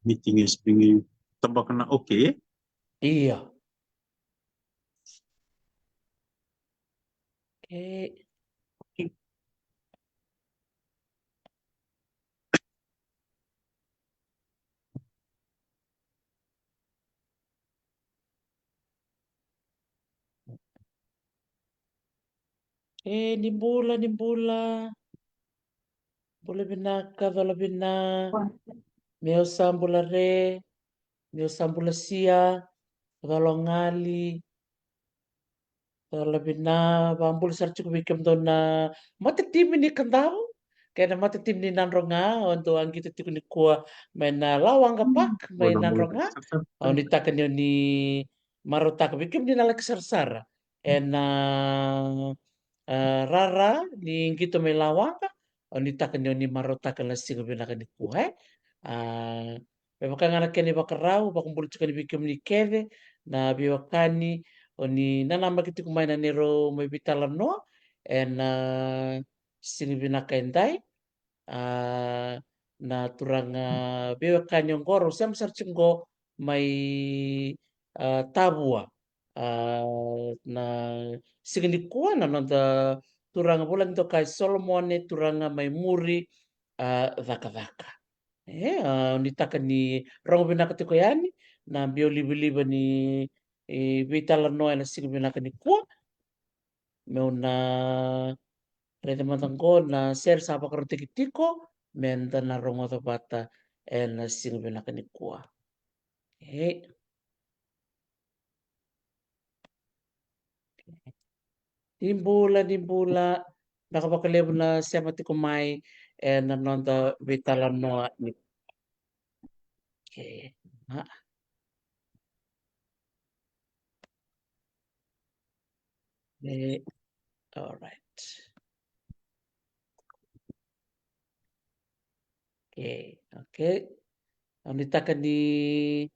Meeting is being tabak na okay. Iya. Oke. Nimbula. Bula binaka, vala bina. Meo sambula re. Meo sambula sia. Vala ngali. Vala bina. Bambul sarchu kubikem dona. Mata tim ni kandau. Kaya mata tim ni nanronga. Untuk anggi tu ni kuah. Main lawang kapak. Main Wala mo nanronga. Ni takan yo ni marotaka. Bikem ni nalak sarsara. En rara ni ngito may lawang. Ni takan yo ni marotaka na singo binaka ni kuah. Baka nga kani bakarau, bakumbulu ni bikem ni kede. Na biwakani. Ni nanama kiti kumain na nero may bitalan no. En singo binaka endai. Na turang bewa kanyong goro sam sarchungo may tabua na signikuan na da turang bulan to kay Solomon turang may muri daka-daka. Ni taka ni rong binaka ko yani na bioliba ni bitala no na sig binaka ni kuwa meuna rete matangko na ser sa pakarotikitiko menta na rongoto bata na sing binaka ni kuwa. Dimbula nakapakalebo na siya mati kumay na nonda bitalan no ni. Okay. All right. Okay. Ang nitaka ni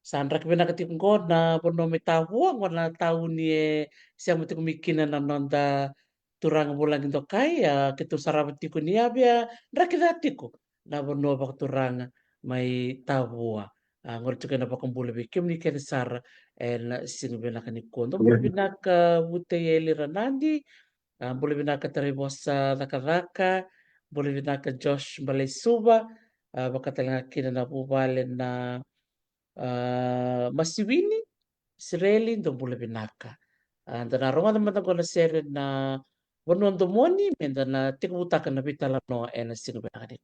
Sandra kibina katikong na pono may tahuang wala tahu ni siya mati kumikina na nonda turang bulang ito kaya kito sarabat ko niya biya rakidati ko na pono bak turang may tahuwa. Ngorito ka na bakang bula bikim ni kaya sara na sino binaka ni ko. No bula binaka wute yeli ranandi. Bula binaka taribos sa nakaraka. Bula binaka Josh Malaysuba. Baka talaga kina na bubalen na masiwini Israeli ndo bula binaka. Dana ronga naman ako na sere na wanon domoni menda na tikubutaka na bitala no na sino binaka ni.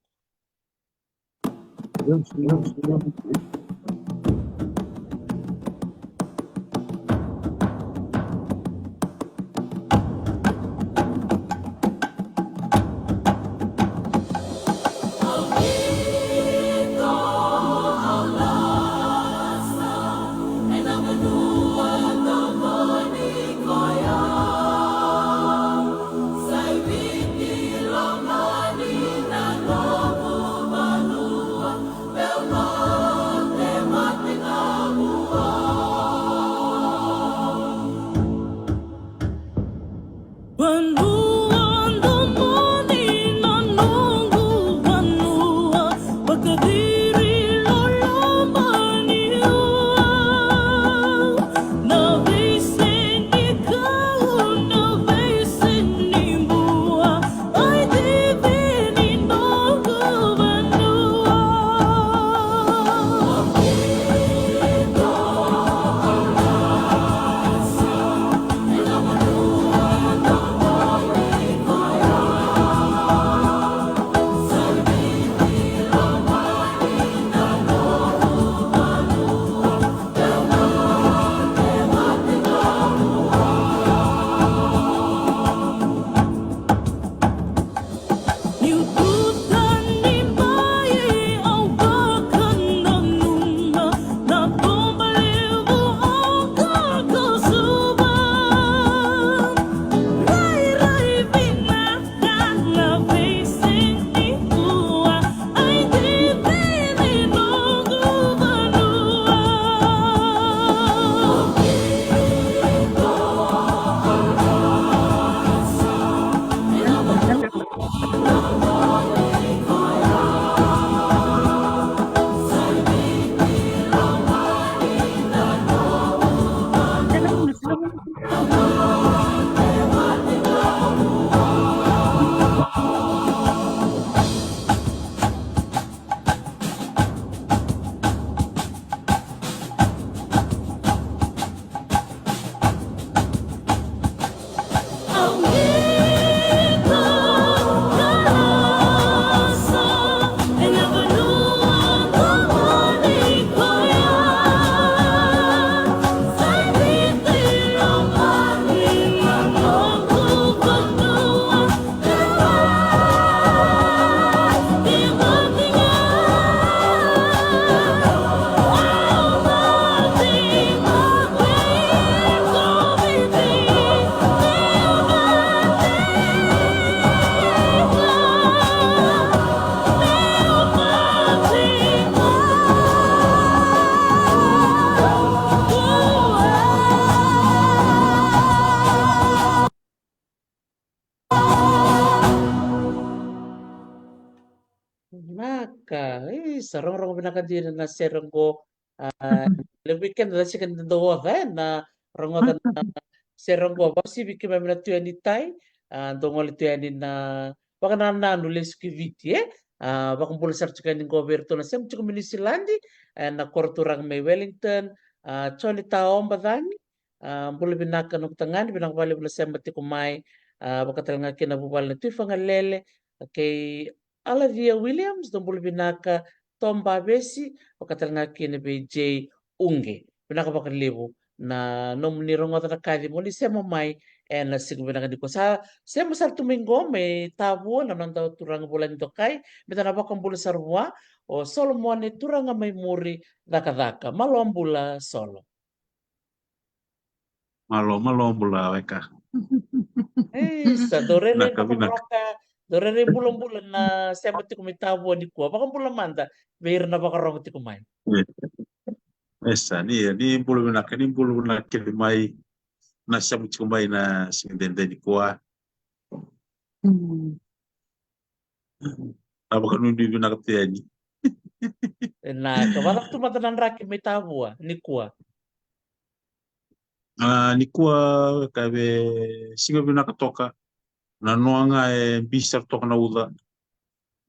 Naka, sarong-rong pinakadiri na seronggo le weekend la chicken do na rongotan seronggo ba si biki mamina tuani tai dongol tuani na baka na nulis ki viti baka mbula sar chicken ni goberto na sem chicken minisilandi na korturang may Wellington choni taom badani mbula binaka nuk tangan binang bali bula sem bati kumai baka talanga kina bubal na tuifanga lele kay Alavia Williams do mbula binaka Tom Babesi pagkatalanga kini BJ Unge. Pinakapakalibo na nung nirongo na kadi mo ni Sema Mai na siguro na ko sa Sema sa Tumingo may tabo na nang daw turang bulan do kay bita na bakang bula sa ruwa o solo mo ni turang may muri daka-daka malombula solo. Malo bula weka. Sa dorere Binaka, bakang binaka. roka dorere bulan-bulan na Sema ti kumitabo ni ko bakang bulan manda mayroon na bakang roka ti kumay. Esa, ni bulu binaka, ni bulu binaka mai na siya mai na singdende ni kuwa. Abaka nundi binaka tiyani. Na kabalak tumatanan raki may tabo ni kuwa. Ni kuwa kabe singa binaka toka na noanga bisar toka na uda.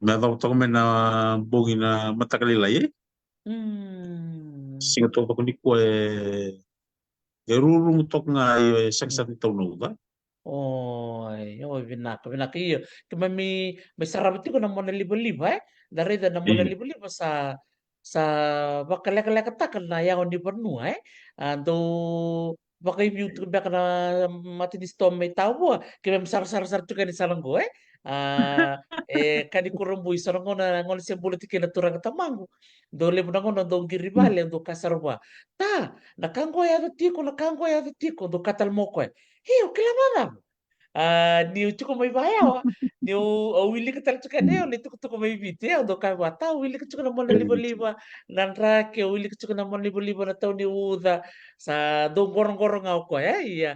Meda toka me na bogi na matakalila ye. Singa toka ni kuwa rurung toka nga saksa ni tau na uda. Binaka iyo. Kaya may sarap ko na mo na libo-libo Darida na mo na libo-libo sa bakalaka takal na yaw ni Barnua Ando baka yung baka na matinis to may tawo kaya masar-sar-sar to kani salanggo kani kurang bui sarang na ngon siya bulat kina turang tamango. Dole mo na ngono do giribale do kasarwa. Nakanggo ya tiko do katal mo ko Hiyo kila mara ni chuko may bayaw ni wili ka tal chuka neo ni tuko may biti do ka wata wili ka chuka na mon libo-libo nanra ke wili ka chuka na mon libo-libo na taw ni uda sa do gorong-gorong ako iya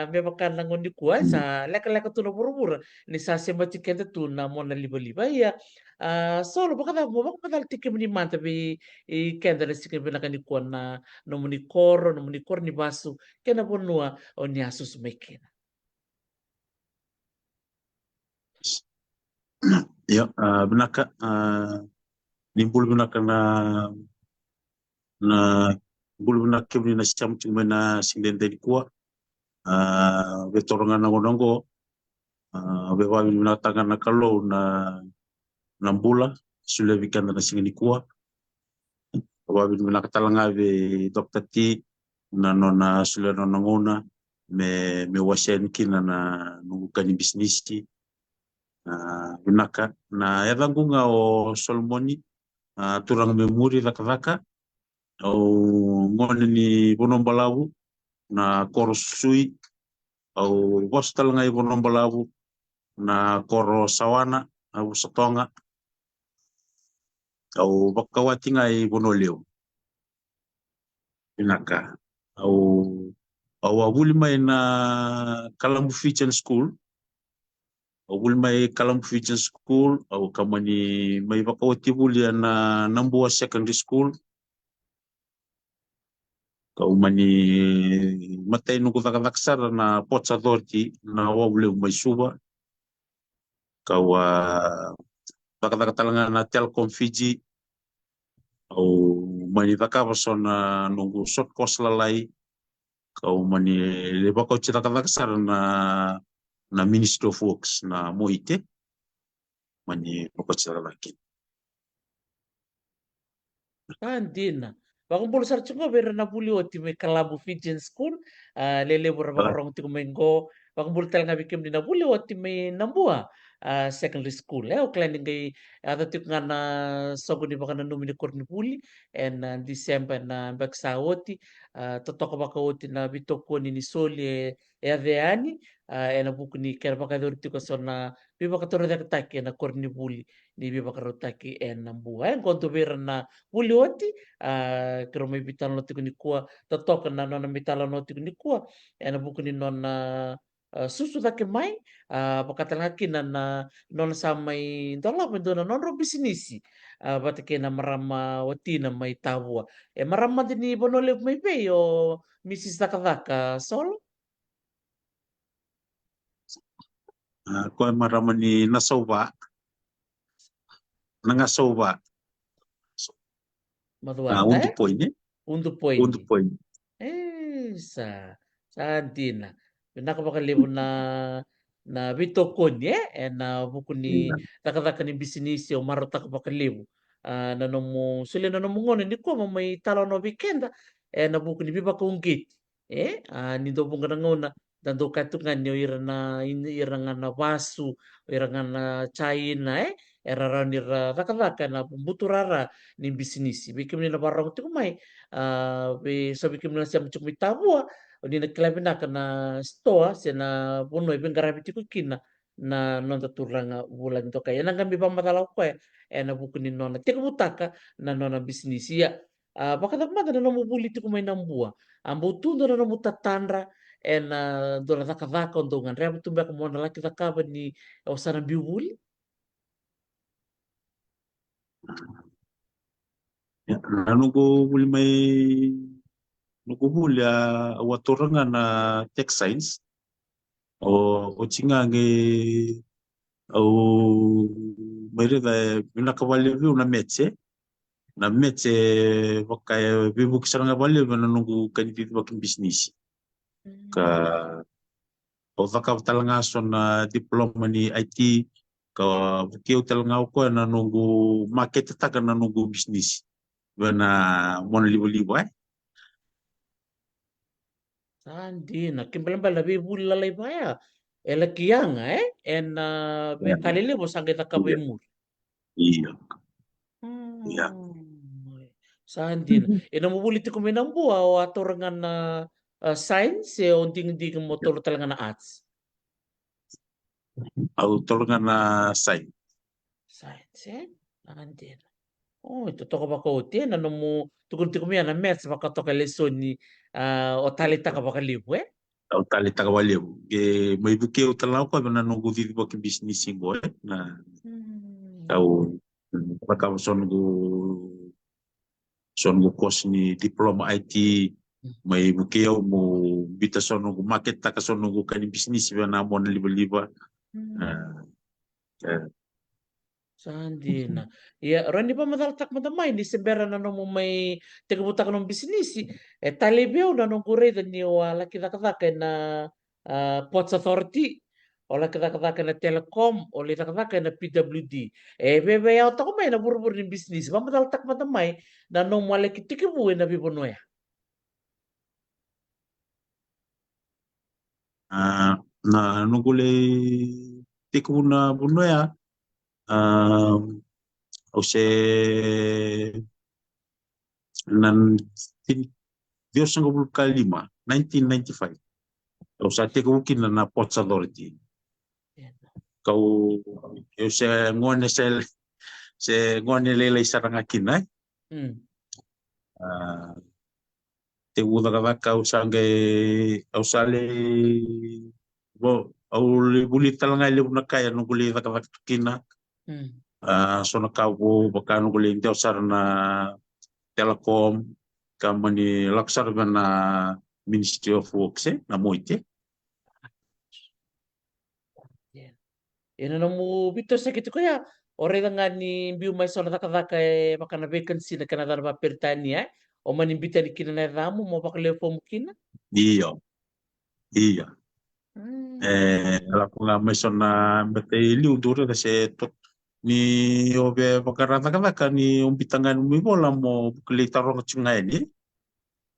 me makan nangon ni kuwa sa leka-leka tu na buru-buru ni sa sema chikente tu na mon libo-libo iya solo baka na mo baka na tikim ni manta bi I kenda na sikim na kanikuwa na no ni kor ni basu kena bonua o ni asus may kena. Ya, benaka nimbul benaka na bulu benaka kebni na siam cuma na sindente di kuwa betorongan nongo bewabi benaka tangan na kalau na bula sudah bikin na singin di kuwa bewabi benaka talanga be dokter ti na nona sudah nona ngona me wasian kina na nungu kani bisnisi benaka na yadangunga o solmoni turang memori raka-raka au ngone ni bonombalawu na koro susui au bostal ngai bonombalawu na koro sawana au satonga au bakawati ngai bonoleo inaka au awuli mai na Kalambu Fichen School awuli mai Kalambu Fichen School au kamani mai bakawati buli na Nambua Secondary School kau mani matai nuku taka na Ports Authority na wawule mai suba kau taka talanga na Telkom Fiji au mani taka na nunggu short course lalai kau mani leba kau cita na Ministry of Works na Moite mani pokok cita lagi. Tandina. Bakong sar chungo bera na buli oti may Kalabu Fijian School. Lele bura bakarong ti kumengo. Bakong buli talaga bikim din na buli oti may nambua. Secondary school. O klaning kay ata tik nga na sogo ni baka na numini korni buli. And December na baksa oti. Totoko baka oti na bitoko ni Soli aveani. Na buku ni kaya baka dorti ko so na bibaka toro na katake na korni buli. Ni bibaka rotaki nambua. Konto bera na buli oti kero mai bitalo no tiku ni kua totoka na nona mitala no tiku ni kua na buku ni nona susu take mai pakatanga kina na non samai ndola pendona non ro bisinisi batake na marama watina mai tavua marama dini bonole mai pe o misis takadaka solo Ko marama ni nasauba nanga sauba maduata undu poine undu undu poini poine sa dina nakapakalibu na bitokoni na buku ni takataka ni bisinisi o maro takapakalibu na nomu sule na nomu ngone ni ko mai talo no weekenda na buku ni biba kungit ni do bunga na ngona dan do katungan yo irana na wasu irana na China era ranira takataka na buturara ni bisinisi bikim ni na barang tu mai so bikim na siam cuk mitabua ni na klabina kana stoa sena puno ibn garabiti ko kina na nonta turanga bulan to kaya nang gambi pamatalaw ko na buku ni nona tika butaka na nona bisnisi ya baka mata na nomu buliti ko may nambua ambu tundo na nomu tatandra na dona takavaka ondongan reba tumba ko mona laki takaba ni osana biubuli nanugo huli may nukuhuli waturanga na tech science o chingange au mairida vinakavale viu na metse wakaya vivu kisaranga vale na nungu kaniti wakin bisnis ka o talanga so na diploma ni IT ka keu talanga ko na nungu market taka na nungu bisnis na mona libo Sandi na kimbal la bibuli la baya ela kianga na be kalile bo sangke iya takabemur iya iya Hmm. Sandin. Ina mo bulit ko minambu o atorangan na science o ding motor talaga na arts. au tolonga na sai Science Andin. Oh, ito to ba ko tin ano mo tukun ko mi na maths baka to ka lesson ni o talita ka baka libo au tali takawale ke mai buke o talau ko na nungu vivi wakin bisnis singo na Hmm. au baka songo kos ni diploma IT mai bukeo mo bita songo market taka songo kani bisnis na mo na liba Hmm. Sandina. Ya, rani pa madaltak madamay ni sebera na no mo may tigabutak ng bisnis. Talibyo na nung kure ni wala kita katake na Ports Authority. Wala kita katake na Telecom. Wala kita katake na PWD. Bebe yaw tako may na burubur ni bisnis. Pa madaltak madamay na nung wala kitikibuin na bibuno ya. na nungule tiku na buno ya au se nan Dios ang kalima 1995 au sa tiku kina na Ports Authority kau eu se ngone lele saranga kina Hmm. te uda ka usange ausale bo au le buli talanga le una kaya no buli da ka kina Hmm. so na ka bo baka no buli te usar na telecom kamani laksar na Ministry of Works na moite Ina na mo bito sa kito kaya ore nga ni biu mai sona takataka makana vacancy na kanada na pertani o manimbita ni kina na ramo mo bakle fo mukina iya iya Hmm. ala ko nga may so na bete liu dure kasi to ni obe bakarata ka ni umbitangan mo bola mo bukli tarong tsunga ni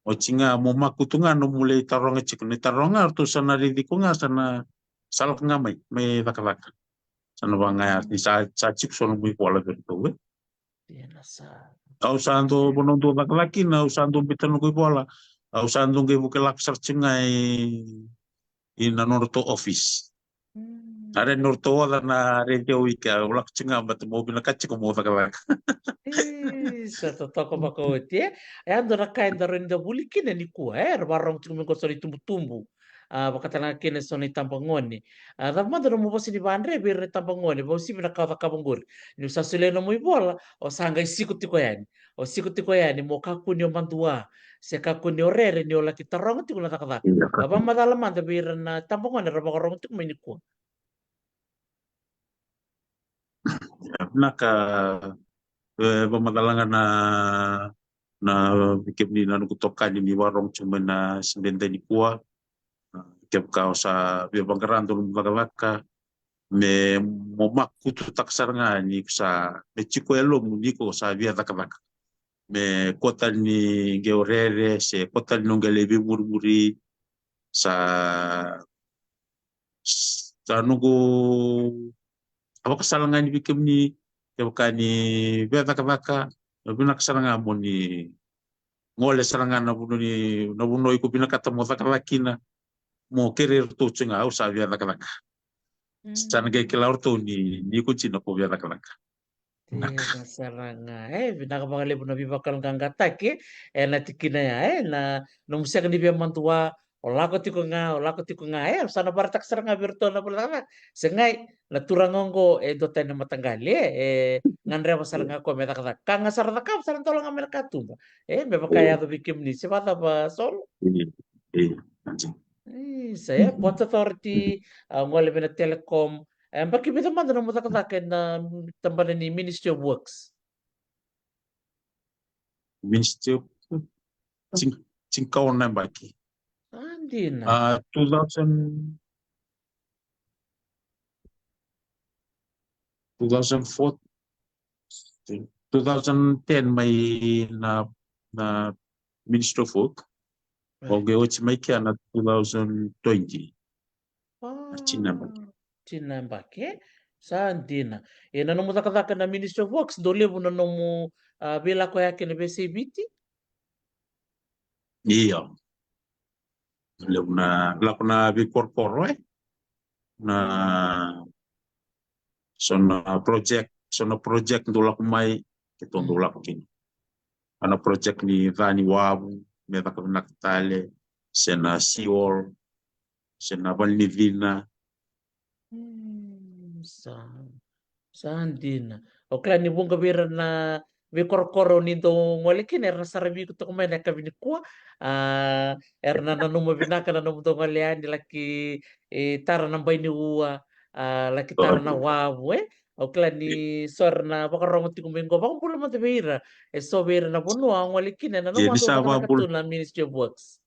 o tsinga mo makutunga no mulai tarong tsikni taronga to sana ridi ko nga sana salak nga may bakarata sana ba nga ni sa chik so no mo bola dito Yan sa usando bonondo bakalaki na usando bitano ko bola usando ke bukilak searching ay inanorto office Hmm. are norto wala na radio wika ulak chinga bat mo binakachi ko mo takalak Sa totoo ko makuti ando na kain da rin da bulikin ni ku barong tuming ko sa tumbu-tumbu bakatanga kene soni tampangoni tamanda no mo posi di bandre bir tampangoni bosi bina kata kabungur ni sasule no mo ibola o sanga isiku tiko yani o siku tiko yani mo kakuni o mandua se kakuni o rere ni o laki tarong tiko na takata iya baba madala manda bir na tampangoni raba korong tiko meni ko naka pamagalangan na bikin ni na kutokan ni warong cuma na sembenta ni kuah kem kau sa bia bangkaran tu bagalaka me momak kutu taksar nga ni sa me chiko elo ni ko sa bia takabaka me kota ni georere se kota ni nongalebi burburi sa sa nunggu apa kasalangan ni bikim ni ni bia takabaka bina kasalangan mo ni ngole salangan na buno iku bina kata mo takalakina mo kerer tu cunga au sa bia takalaka sana gay kilaur tu ni kunci na po bia takalaka Tira saranga binakabangale mo na bibakal kanggatak na tikina ya na numusia ni bia mantua olako tiko nga sana baratak saranga virtual na pula sengai na turangongo do tayo na matanggali ngandre masaranga ko meta kata kanga sarata kam sarang tolong amel katumba beba kaya oh to bikim ni sibata ba solo ini anjing saya Port Authority, ngole bina Telecom, baki bita man na mutakatakin na tambalan ni Ministry of Works. ministry cing cingkawan na baki Hindi na. 2000 2004 2010 may na Ministry of Work o Right. geochi may kaya na 2020 China ba Ah, Chinambake, sa hindi na. Na nung mutakatakin na Ministry of Works, dole mo na nung bila ko yakin na BCBT. iya laku na bi korporo na sona project ndula kumai kito ndula kini ana project ni vani wabu meta kuna kitale sena siol sena valnivina Sa Sandina. O kaya ni bunga bira na vi korkoro nito ngolikin erna sarabi ko to kumain ka bini kwa erna na numo binaka na numo to ngalian laki tara na bay ni uwa laki tara na wabu o kaya ni sor na baka rongo ti kumain ko baka pula mata bira so bira na puno ang ngolikin na numo ni to sa nakakatu na Ministry of Works.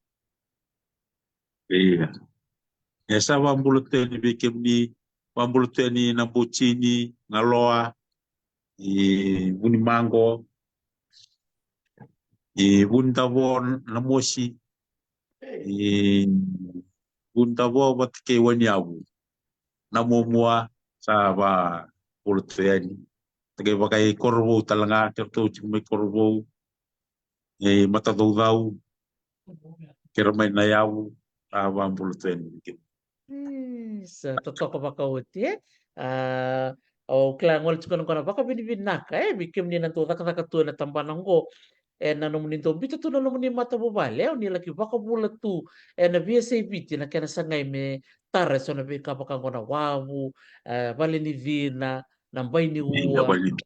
iya esa wambulute ni bikim ni wambulute ni nambuchini ngaloa i buni mango i bundavon namosi i bundavo batike waniabu namomua sa ba bulute ni tagay bakay korbo talanga terto may korbo matadau kira may nayawu sa wambulute ni bikim Sa totoo ka baka uti o kaya ngol tsuko kono baka binibinaka bikim ni nanto taka na tambanang go na nomu ninto bita tu na nomu ni mata bobale o ni laki baka bula tu na biasa biti na kena sangai me tare so na bika baka ngona wawu bale ni vina na mbai ni iya ua balik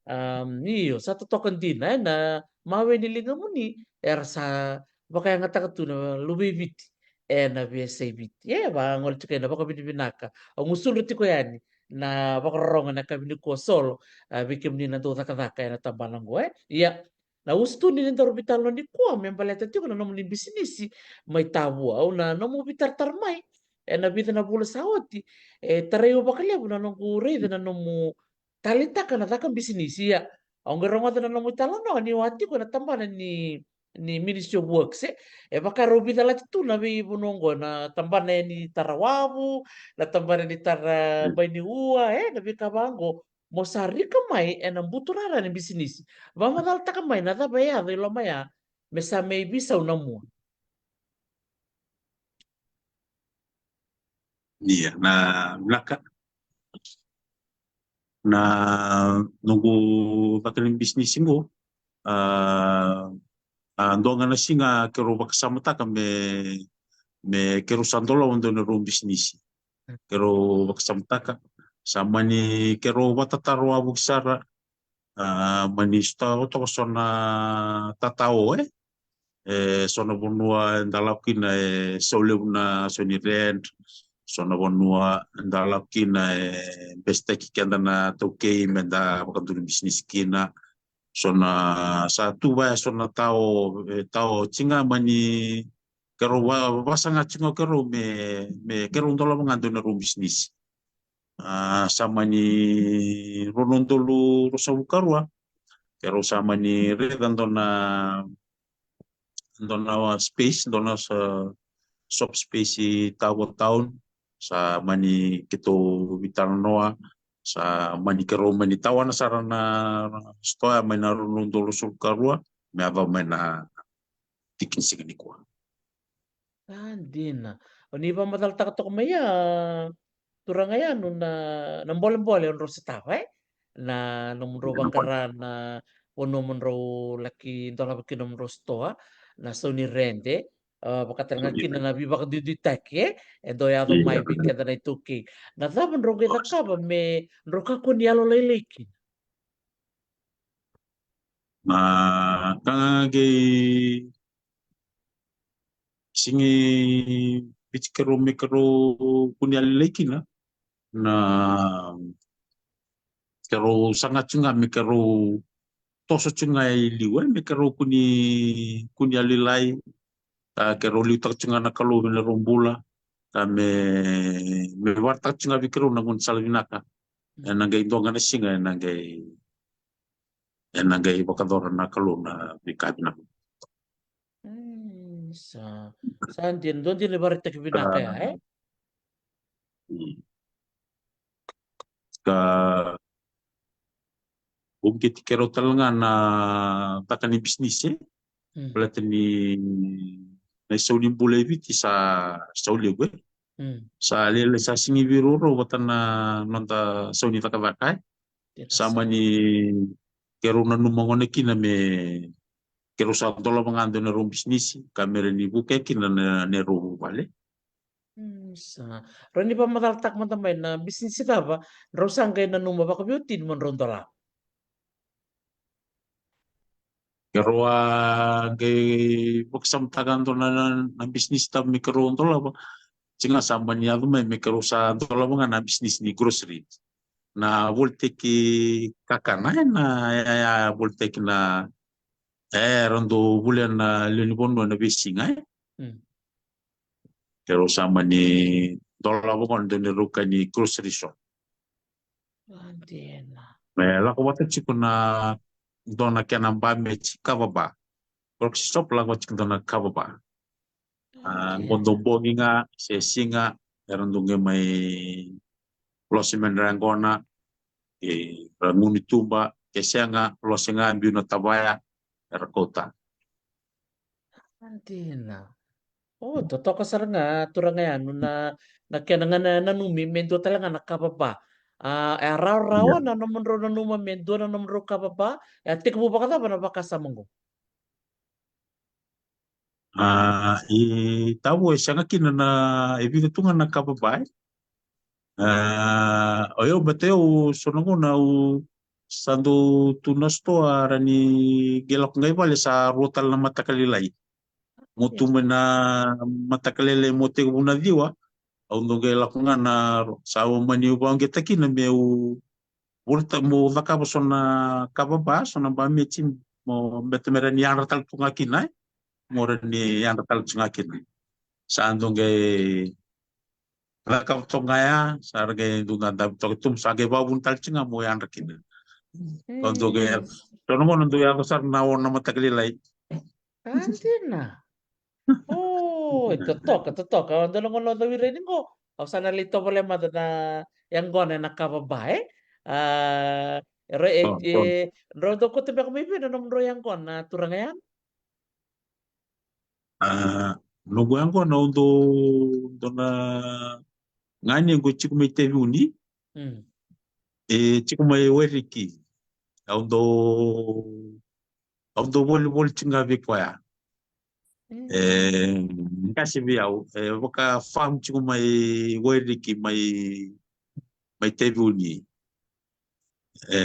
iyo sa totoo kan din na mawe ni linga muni era sa baka yang ngata tu na lubi biti na biasa biti ba ngol tsuko na baka binibinaka o ngusul ko yani na baka ronga na kabini ko solo bikim ni nanto taka na tambanang go iya na usto ni nenda orbitalo ni kwa membaleta tiko na nomu ni bisinisi mai tabu au na nomu bitar tarmai na bita na bula saoti tarayo bakalia na nomu reide na nomu talita kana taka bisinisi ya au ngeronga na nomu talano ni wati ko na tambana ni Ministry of Works baka robita lati tu na bi bunongo na tambana ni tarawabu na tambana ni tara baini ua na bi kabango mosari kamai na buturara ni bisinisi vamadal takamai na tabaya velo maya mesa maybe sa unamua. iya na naka na nunggu bakaling bisnis mo andonga na singa kero bakasama ta kame me kero sandola ondo na ro bisnis kero waksamtaka sama ni kero watataro abu sara mani sta oto sona tatao sona bonua ndalakina sole una soni rent sona bonua ndalakina besteki kenda na toke menda wakaduri bisnis kina sona satu ba sona tao cinga mani kero wasanga cinga kero me kero ndola mangando na rum bisnis sama ni ronondolu rosabu karua kero sama ni redan dona space dona sa shop space i tahun sa mani kito vital noa sa mani kero mani tawana sarana stoa mani ronondolu rosabu karua me ava mani tikin sigini kwa Dina. O ni ba madaltak to maya turang aya no na nambole-bole on ro sa tawa na numro bangkaran na ono mon ro laki ntola baki nom ro stoa na so ni rende bakatan nga kina na bibak diditek endo ya do mai bi kada na ituki na taban ro geda ka ba me ro ka kun yalo leleki ma kanga singi pichikero mikero kunyali leki na kero sangat chunga mikero toso chunga liwe mikero kunyali lai kero liu tak chunga na kalu na rombula me wartak chunga mikero na ngun salvinaka nangai donga na singa nangai bakadora na kalu na bikabina sa din don din ibarat tak binaka ya ka bukit kero talanga na takani bisnis pelatini na sauli bule viti sa sauli gue sa lele sa singi biruro watana nonta sauni takavakai sama ni kero na numangone kina me kero sa tola mangando na rum bisnis kamera ni buke kina na nero vale sa rani pa mataltak man tamay na bisnis ita ba raw sanggay na numaba ka beauty mon rondola kero ge buksam tagan to na bisnis ta mikro tola ba singa sama ni adu me kero sa tola na bisnis ni grocery na volte ki kakana na ya volte ki na rondo bulan na lunibono na bisinga pero sama ni dola mo kondo ni ruka ni grocery shop me la ko wata chiko na dona kena ba me chika ba grocery shop la ko chiko na kaba ba ngondo bongi nga se singa rondo nge mai losimen rangona ramuni tumba kesenga losinga ambiu na tabaya erakota Antina. Oh, totoo ka sar nga turang nga ano na nakyananga na nanumimendo talaga nakababa. Raw-rawa na naman ro nanumamendo na naman ro kababa. Tik mo ba ka ba na baka sa monggo? tawo sanga kina na ebiga tunga na kababay oyo bateo sonongo na sando tunas to arani gelak ngai bale sa rotal na matakalilay mutume na matakalilay mote una diwa aundo gelak nga na sa mani ubang getaki na meu burta mo vakabo sona kababa sona ba mechim mo betemera ni ratal tunga kinai mo ni ratal tunga kinai sa andong rakam tongaya sarge dunga dab tok tum sage babun talcinga mo yan rakin kondo ge tono mo nando ya sar na won na mataglilay Antina. Oh, totoo ka. Ang dalawang lo dawirinig ko. O sana lito pala mata na yang gone nakababae. Ro ton rodo ko tiba kami pina nom ro yang kon na turang yan. no go yango na undo dona ngani go chiku me te uni chiku me weriki aundo aundo bol bol chinga vi kwaya kasi biau waka farm chiku mai weriki mai tevuni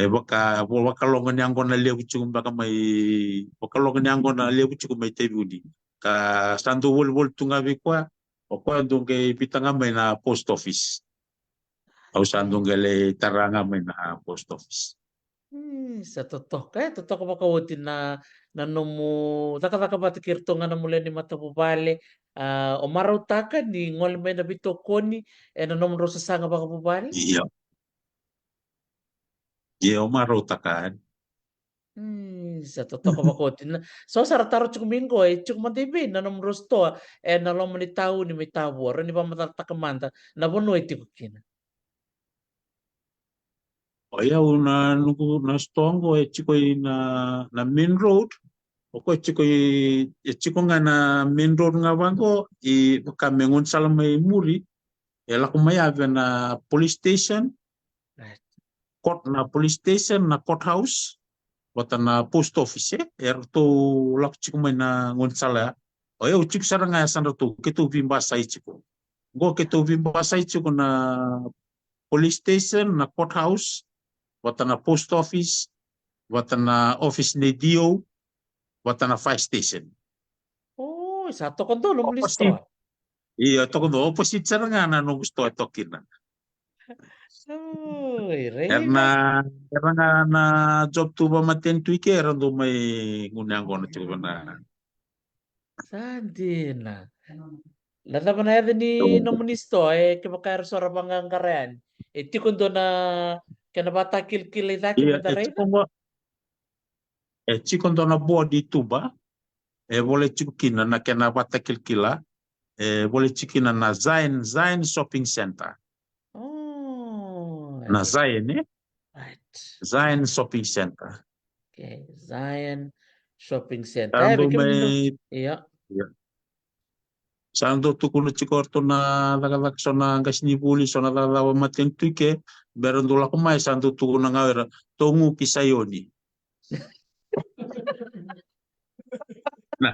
waka longa ni angona lewu chiku baka mai waka longa ni angona lewu chiku mai tevuni ka sandu wol tunga vikwa o kwa dunge pitanga mai na post office au sandu ngele taranga mai na post office. Sa totoo kaya totoo ka makawuti na nanomu taka bati kirtonga na mula ni matapubale o maraw taka ni ngol may na bitokoni nanom ro sa sanga baka pubale. Iya, iya omaro takan. Sa totoo ka makawuti na so sarataro chuk minggo chuk mantibi nanom ro sto nalom ni tao ni may tawo ro ni pa matatakamanta na bono iti kukina. Oya una nuku na stongo chiko na main road. Oko chiko nga na main road nga wango i kamengon salamay muri. Ela kumaya na police station, Right. police station na courthouse, wata na post office to lak chiko may na ngonsala. Oya uchik saranga sanda to ketu bimbasay chiko. Go ketu bimbasay chiko na police station na courthouse, wata na post office, wata na office ni DO, wata na fire station. Oh, satu kan to lum listo. Opposite. Iya, toko do opposite sana nga na no gusto ito kina. Oh, Karena Reyna. karena nga na job tu ba maten tu ke ran do may ngunyang ko na tuwa na. Sandina. Lata pa na yun ni nomunisto, ke makayar sa rabangang karayan. Ti kundo na kanabata kilkilay na Iya, kimanda Reyna. chiko ndo na body tu ba? Wole chiko kina na kena bata kilkila. Wole chikina na Zion Shopping Center. Oh, Na Zion right. Zion Shopping Center. Okay, Zion Shopping Center. Karena do Bikin nino. may Iya. Sando tukuno chikorto na lagalak so na gasnibuli so na lalawa matentuike beron dula kumai sando tukuno ngawera tongu kisayoni. Nah,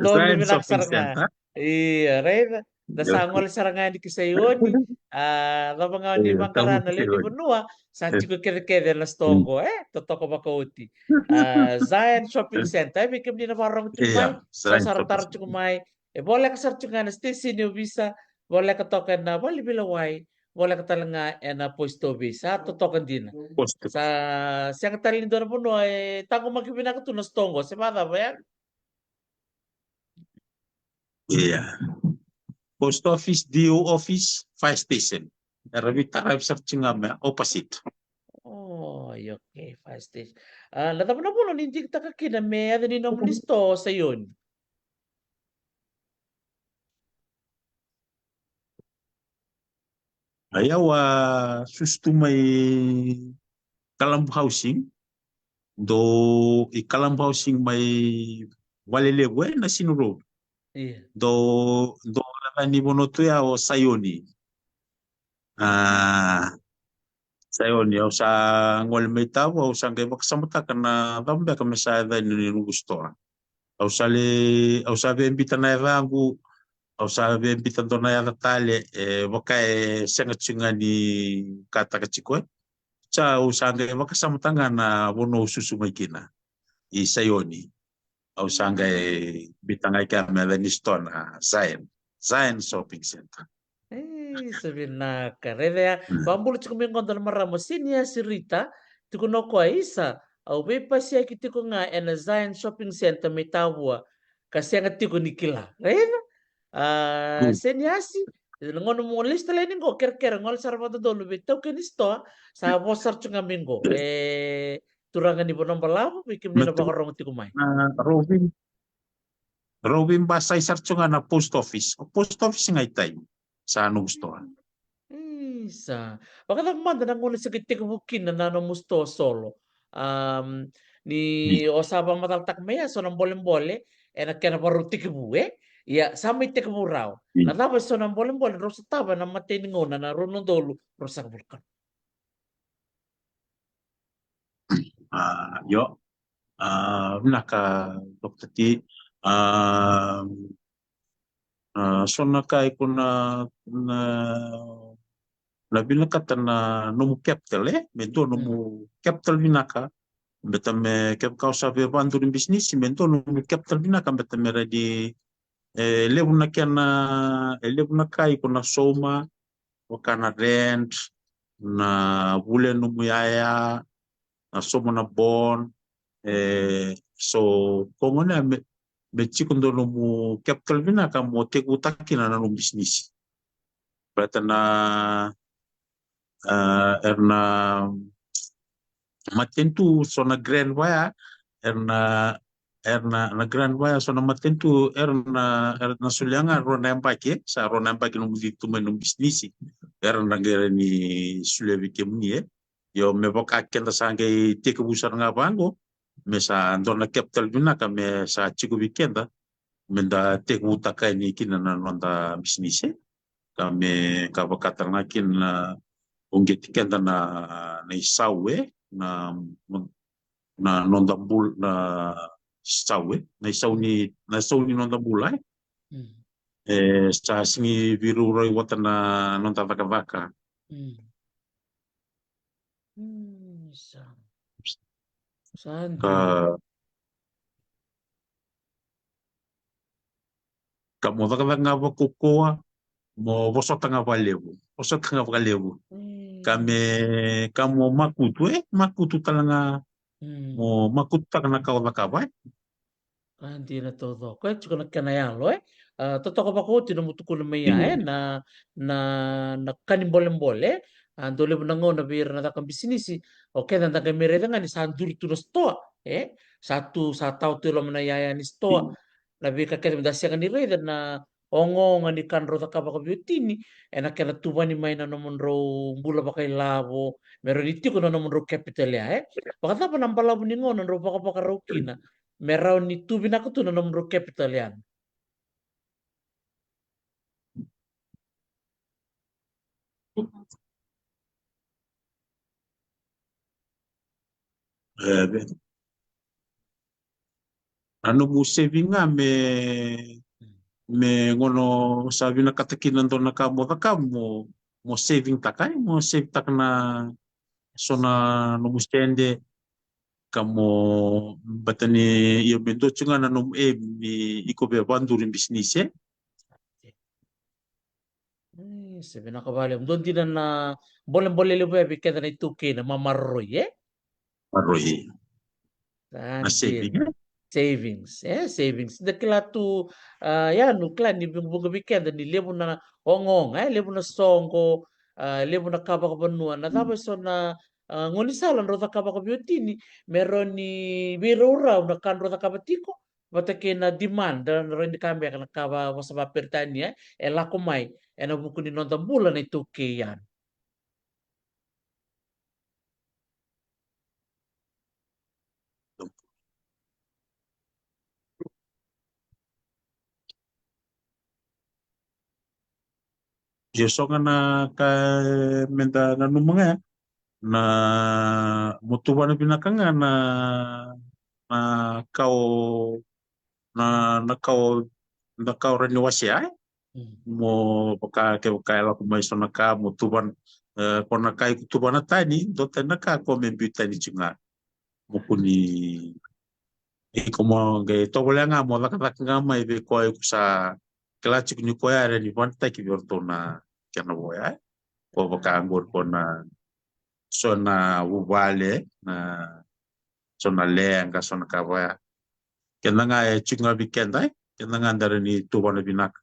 Doon Zion Shopping luminaksar nga. Center. Iya, Reyna. Dasangol saranga di kisayoni. Lama nga ni Tongu bangkaran na di kisayoni. benua. Sa chiko kere-kere na stongo. Totoo ko makauti. Zion Shopping Center. Bikin din na parang Iya, chumay. So Zion Shopping saratar Center. chumay. Boleh ka sar chunga na station yung visa. Boleh ka token na boleh bilaway. Boleh ka talaga na posto visa. Totokan din. Post. Sa siyang talin doon po no, tago magkibina ka to na stongo. Si Mata ba yan? Iya. Post office, DO office, fire station. Rabita rab searching nga opposite. Oh, okay. Fast stage. Latap na po no, hindi kita kakina. May ada ni nom listo sa yun. Ayaw sustu may Kalamb housing. Do Kalamb housing may walelewe na sinuro. Iya. Do ni bonoto ya o sayoni. Sayoni o sa ngol may tawo o sa ngay maksamata ka na dambe ka masada ni gusto. Au sa bembita na evangu au sa bembita do na ya tale wakai senga tsunga ni kata kachiko. Sa o sa ngay maksamata nga na bono susu may kina. I sayoni. Au sa ngay bitangay ka melanisto na Zion Shopping Center. Sabi na karela ya. Bambulo chiko may kontan maramo. Sinya si Rita. Tiko no ko isa. Au be pa siya kiti ko nga na Zion Shopping Center may tawa. Kasi nga tiko ni kila. Rena. Senyasi. Ngono mo lista lain ko ker ngol sarvado dolo bitaw kenisto sa bosar chunga mingo. Turangan ni bonong balawo bikim ni na Metro bakarong ti kumay. Robin Basay sarcho nga na post office. O post office nga itay sa ano gusto. Isa. Baka naman na ngulit sa gitik bukin na nano musto solo. Um, ni osabang mataltak maya so nang bolem-bole nakena paruti kibuwe. Ya samay tikburaw. Natapos so nang bolem-bole ro sa taba na matiningon na runong dolo ro sa bulkan. Yo naka dokter ti Um, sona kai kuna na na binaka na nomu capital mento nomu capital binaka beta me kep kau sabe bantu di bisnis mento nomu capital binaka beta me ready lebu na kiana lebu na kai kuna soma wakana rent na bule nomu yaya na soma na bon so komone me chikundo nomu capital binaka mo teku takina na nomu bisnis beta na erna matentu sona grand waya erna erna na grand waya sona matentu erna sulyanga rona empake sa rona empake no mudito men no bisnisi erna gere ni sulevi kemni yo me boka kenda sange teke busar nga bango me sa ndona capital binaka me sa chiku weekenda menda teke utaka ni kina na nonda bisnisi kame kabakatar nga kin na ungeti kenda na isawe na nonda bul na isawe na isau ni nonda bulai sa singi biru roi wata na nonda vaka ka ka mo vaka nga kokoa mo vosota nga valevu kame kamo makutu talanga mo makutu talanga kau vaka Hindi na todo. Kaya chuko nagkanayang lo totoo ba ko tinumuto ko naman na kanimbolembole andole mo nango na bira na takang bisinisi okay na taga nga ni sandur tu na stoa sa tao tu lo na yaya ni stoa na bika kaya dasya ka ni reda na ongo nga ni kanro ta kaba kabyutini na kaya tuwa ni may na naman ro bula ba kay labo meron iti ko na naman ro capital ya baka pa nang palabo ni ngo nang ro baka na meron ni tubi na ko to na naman ro capital yan. ano mo saving nga me ngono sabi na katakinan do na mo saving takay mo save tak na so na no mo stende kamo batani iyo bento chunga na no ni iko be bandurin business Sabi na kabali. Doon din na boleh-boleh libo ya bigyan na 2K na mamaroy maroy na saving Antin. Savings. Savings. Dakila tu yan nukla ni bunga bigyan ni libo na ongong libo na songko libo na kaba kabanuan na tapos so na ngunisalan rota kaba kabyutini meron ni biro raw na kan rota kabatiko batake na demand dan rin kami akan kaba wasaba pertania lakumay nabuko ni nonta bulan na 2K yan. Yeso nga na ka menda na numanga na mutuwa na binakanga na kau na kau rani wasya mo baka la kumai so na ka mutuban kona kai kutuban na tani do tana ka ko me bitani chunga mo kuni como ge to nga mo la ka nga mai be ko sa kala chukni ko ya ni banta ki bertona kana boya ko baka angor ko na so na ubale na so na lenga so na kawaya kena nga chunga bikenda kena nga ndara ni tuba na binaka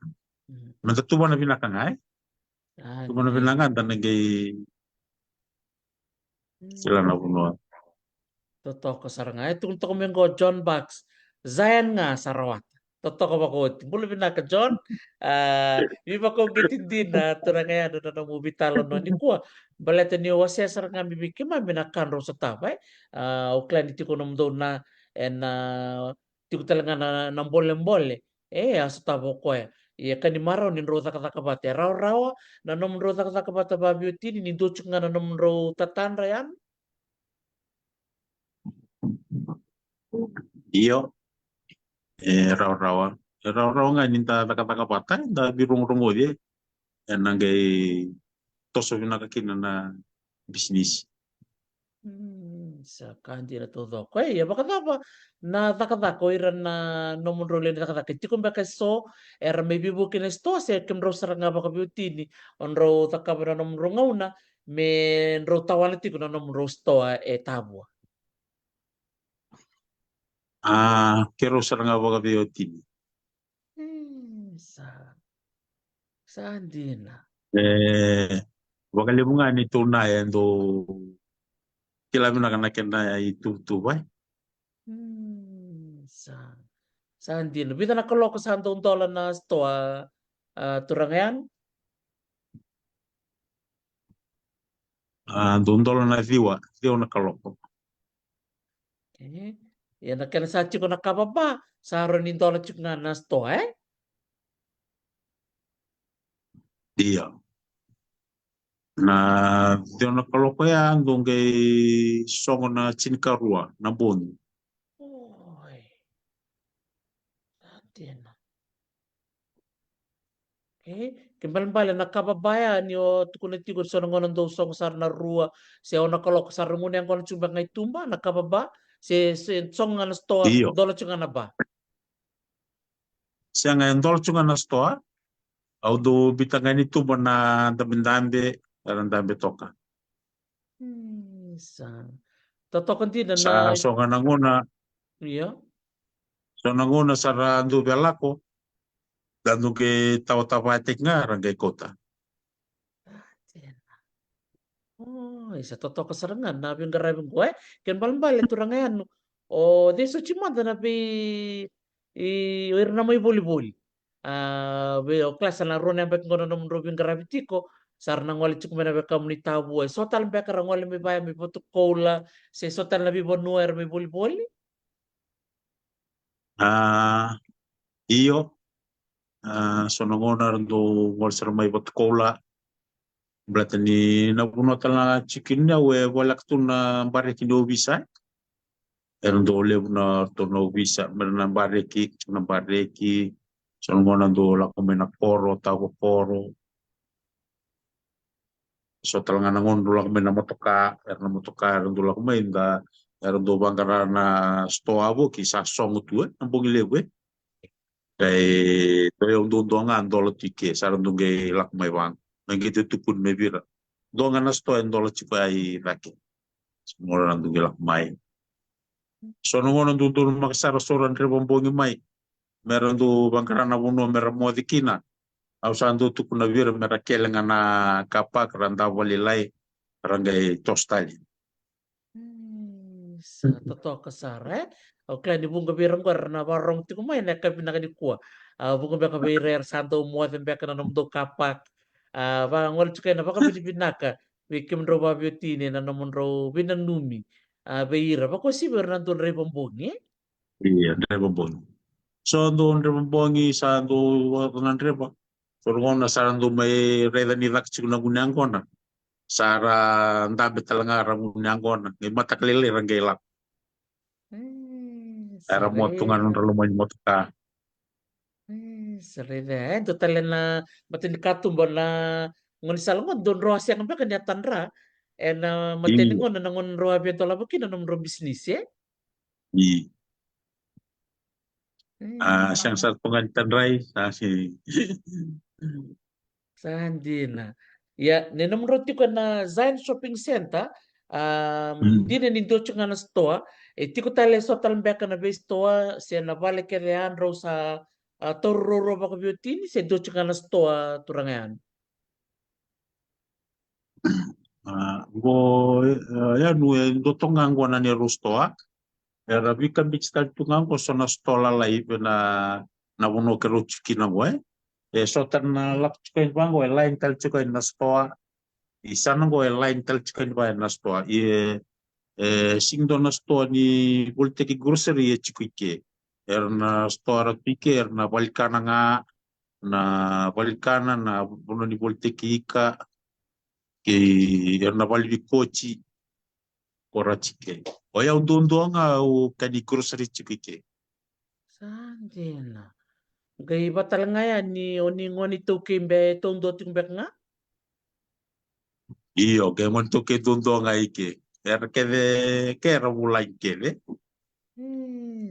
menta tuba na binaka nga tuba na binaka ndana ge sila na bunua Totoo ko saranga. Itong to ko John Box. Zayan nga sarawat. Totoo ko ba ko? Bulu binaka John. Di ba ko gitindi na tura nga yan na movie talon no ni ko. Baleta ni wasya saranga bibiki ma binakan ro sa tabay. Uklan iti ko namdo na en ti ko talaga na nambole-mbole. Sa tabo ko Iya kan maraw nin ro taka kabate. Raw na nom ro taka kabata babi utini ni duchuk nga na nom ro tatanra yan. iyo rawa-rawa. Rawa-rawa nga ninta taka-taka patay, da birong-rongo dia, nangay toso pinakakina na bisnis. Sa kanji na todo ko ya baka tapa na taka iran na nomon role na taka ti ko baka so era maybe bukin sto se kem ro saranga baka biutini on ro taka na nomon ro ngauna me ro tawala ti ko na nomon ro sto e tabua. Kero saranga baga biyotin. Sa andina. Wakalimunga ni tunay ando kilamin na kena itu tu bay. Sa andina. Bita nakaloko sa antong tola na sto turangayan. Dundol na diwa na kaloko. Yan nakana sa chiko nakababa sa aron ni tola chuk na sto Iya. Na dio na kaloko ya andong kay songo na chinkarua na bon. Oy. Andina. Kembali nakababayan yo tukuna tigo so ngonon do song sar na rua se ona kalok sar ngune ang kono chumba ngai tumba nakababa se song ngana sto Iyo. dolo chunga na ba. Siya ngayon dol chunga na stoa. Au do bitangani tu na dambe dambe toka. Sa totokon din na Sa songa nanguna iya. so nanguna sa randu belako danu ke tawa-tawa nga ranggay kota. Isa totoo kasarangan na yung garabing ko ken balbal ito rangayan no. O deso chimanda na pi ir na may volleyball. Be o klase na ron ang kono nom robin garabitiko sar nang wali chuk mena be komunita buhay. So tal be karang wali may baya may protokola se so tal na bi bonuer may volleyball. Iyo so nanguna randu wal may kola Berarti ni napuno tala chicken niya we walak tu na bareki do bisa. Eron do le na to no bisa merna bareki so ngona do la kumena poro tawo poro. So tala nga ngon do la kumena motoka eron do la kumenda eron do bangara na sto abo ki sa songo tu ambong lewe. Kay to yung do nga andolo tike sa ron do gay lak may wang. Nagito tukun may bira. Do nga na sto andolo chipa ay rake. Semua orang tu gelak mai. So nung orang tu maksa restoran rebongi mai. Meron tu bangkaran na buno meron mo dikina. Au sandu tu kuna vir mera kelenga na kapa keranda walilai rangai tostali. Sa totoo kasara o kaya ni bunga birang ko na barong ti kumay na kapi na kanikuha. Bunga baka birer santo mo at baka na namdo kapak. Baka ngol chukay na baka binibinaka. Wikim ro babiotine na naman ro binanumi. Beira bako si Bernardo Rebambongi. Iya, rebongi. So do rebongi sa do watunan reba. So na sarang do may reda ni lak chikuna gunyang kona. Sara ndabe talanga rangunyang kona. Ngay mataklili rangai lak. Era mo tungan Sareda. nung lumay mo ka. Sareda. Total na matindi katumba na ngon salngon don rohas yang ba kanyatan ra. Matindi Iya. ngon na ngon roha biento labakin na ngon ro bisnis Iya. Siyang Hmm, sa pengantin rai si Sandina. Ya, nenom roti ko na Zion Shopping Center. Di na nindo nga na store. Ti ko tale so talambeka na base store. Siya na bale kaya ro sa tororo ba ko beauty. Siya do nga na store turangayan. go ya nu dotong nganggo na ni rustoa era bikan bikstal tu nganggo so na stola lai na wono ke ruchki na we so tan na lak chikoy bango lain tal chikoy na stoa isan go lain tal chikoy ba na stoa sing do na stoa ni volte ki grocery e chikoy ke na stoa ra pike na balkana nga na balkana na wono ni volte ki ika ke na balbi kochi ora chike. O ya undonga o kani grocery chike. Sandina. Gay batal nga yan ni Oningoni to kimbe tondo timbek nga. Iyo ke mon to ke tundo ngai ke ke de ke ra mulai ke de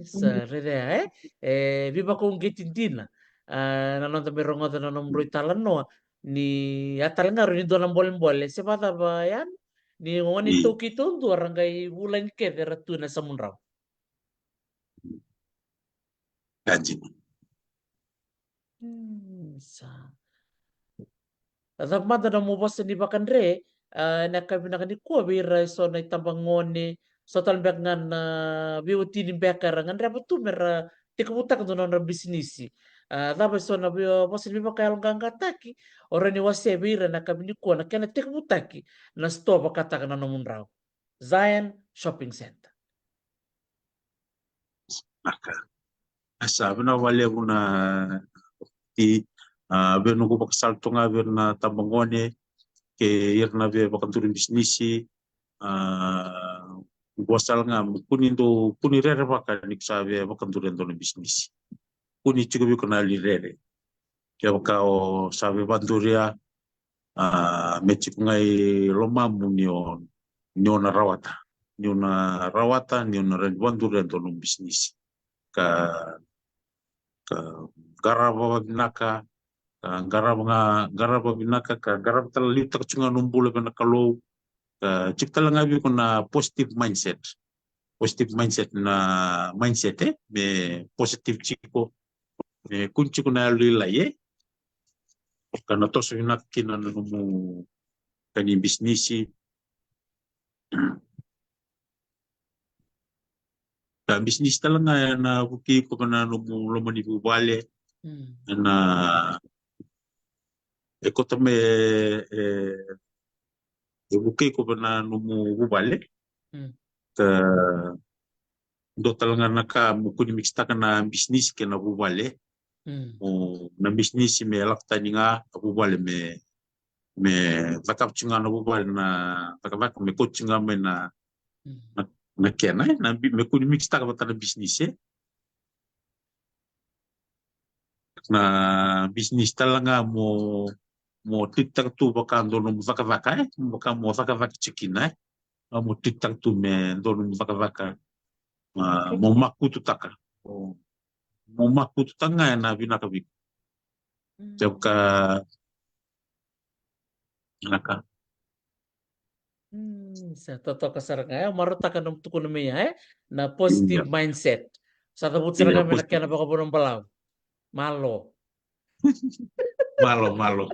Sa rere viva kong gitindina. Nanon tabi rongo ta nanom roi talan no. Ni atal nga rin do ng bolen-bolen. Se bata ba yan? Ni ngoni i toki tondo arangay wulan ke de ratu na sa munraw. kaji Sa Adamada na mo boss ni bakandre, nakabinaka ni ko bira so na itambangone so talbek nga na biuti ni bekara nga reba tu mera tikubutak do na bisnisi. Tapos so na boss ni bakal nga kataki ora ni wase bira nakabini ko na kena tikubutaki na store bakata na namun raw. Zion Shopping Center. aka asa bina wale una ti beno ko bakasal tunga berna tambangone ke irna be bakanturi bisnisi bosal nga kunindo kuni rere baka ni sabe bakanturi ndo bisnisi kuni chigo bi kuna li rere ke baka o sabe banduria meci ngai lomamu nio na rawata nio na banduria ndo bisnisi ka ka garaba binaka garaba binaka ka garaba talali tak chunga numbule bena kalau cik talanga bi kuna positive mindset na mindset me positive chiko me kunci kuna lila ye kana toso hinak kina numu kani bisnisi ka bisnis talanga ya na buki ko kana numu lomani bubale na ekotame buki ko kana numu bubale ka do talanga naka mukuni mixta kana bisnis kena bubale o na bisnis me lakta ninga bubale me vakap chunga na bubale na vakap me coachinga me na kena na me kuni mixta ka batana bisnis na bisnis talanga mo titak tu baka dono vaka vaka baka mo vaka vaka chikina mo titak tu me dono vaka vaka mo makutu taka mo makutu tanga na binaka bik jabka naka Sa totoo kasaranga maruta ka nung tukunumiya na positive mindset. Sa tabut iya saranga may pos nakyan na baka bunong balaw. Malo. malo